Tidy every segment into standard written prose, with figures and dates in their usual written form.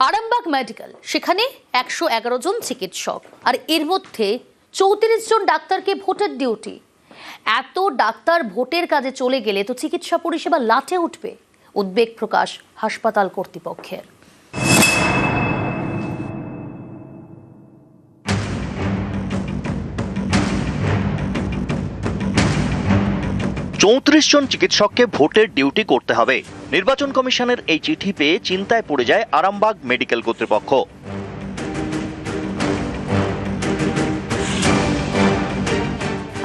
Arambagh medical, সেখানে 111 জন চিকিৎসক, আর এর মধ্যে 34 জন ডাক্তারকে ভোটের ডিউটি। এত ডাক্তার ভোটের কাজে চলে গেলে তো চিকিৎসা পরিষেবা লাটে উঠবে। উদ্বেগ প্রকাশ হাসপাতাল কর্তৃপক্ষের। 34 জন চিকিৎসককে ভোটের ডিউটি করতে হবে। নির্বাচন কমিশনের এই চিঠি পেয়ে চিন্তায় পড়ে যায় আরামবাগ মেডিকেল কর্তৃপক্ষ।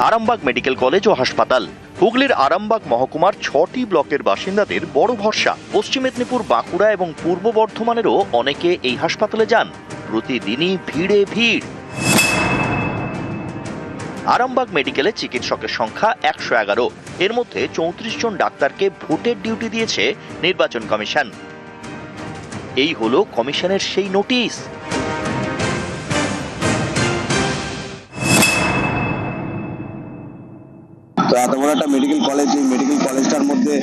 আরামবাগ মেডিকেল কলেজ ও হাসপাতাল হুগলির আরামবাগ মহকুমার 6টি ব্লকের বাসিন্দাদের বড় ভরসা। পশ্চিম মেদিনীপুর, বাঁকুড়া এবং পূর্ব বর্ধমানেরও অনেকে এই হাসপাতালে যান। প্রতিদিনই ভিড়ে ভিড়। আরামবাগ মেডিকেলে চিকিৎসকের সংখ্যা 111। এর মধ্যে 34 জন ডাক্তারকে ভোটের ডিউটি দিয়েছে নির্বাচন কমিশন। এই হলো কমিশনের সেই নোটিশ। তো এত বড় একটা মেডিকেল কলেজ, এই মেডিকেল কলেজটার মধ্যে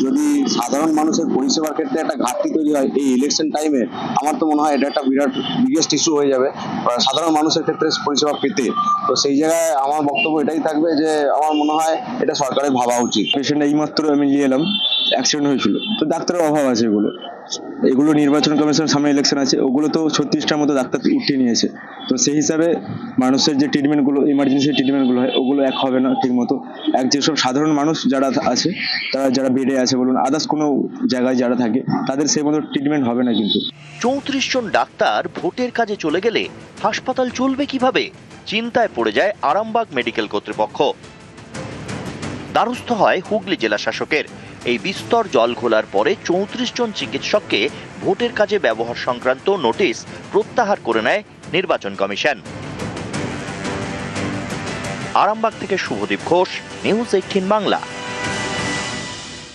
যদি সাধারণ মানুষের পরিষেবার ক্ষেত্রে একটা ঘাটতি তৈরি হয় এই ইলেকশন টাইমে, আমার তো মনে হয় এটা একটা বিরাট বিগেস্ট ইস্যু হয়ে যাবে সাধারণ মানুষের ক্ষেত্রে পরিষেবা পেতে। তো সেই জায়গায় আমার বক্তব্য এটাই থাকবে যে আমার মনে হয় এটা সরকারের ভাবা উচিত। পেশেন্ট এইমাত্র আমি নিয়ে এলাম, অ্যাক্সিডেন্ট হয়েছিল, তো ডাক্তারের অভাব আছে। এগুলো নির্বাচন কমিশনের সামনে ইলেকশন আছে, ওগুলো তো 36টার মতো ডাক্তার উঠিয়ে নিয়েছে। তো সেই হিসাবে মানুষের যে ট্রিটমেন্টগুলো, ইমার্জেন্সি ট্রিটমেন্টগুলো হয়, ওগুলো এক হবে না ঠিক মতো। যেসব সাধারণ মানুষ যারা আছে, তারা যারা বেডে আছে বলুন, আদার্স কোনো জায়গায় যারা থাকে, তাদের সেই মতো ট্রিটমেন্ট হবে না। কিন্তু 34 জন ডাক্তার ভোটের কাজে চলে গেলে হাসপাতাল চলবে কিভাবে? চিন্তায় পড়ে যায় আরামবাগ মেডিকেল কর্তৃপক্ষ। দ্বারস্থ হয় হুগলি জেলা শাসকের। এই বিস্তর জল ঘোলার পরে 34 জন চিকিৎসককে ভোটের কাজে ব্যবহার সংক্রান্ত নোটিশ প্রত্যাহার করে নেয় নির্বাচন কমিশন। আরামবাগ থেকে শুভদীপ ঘোষ, নিউজ 18 বাংলা।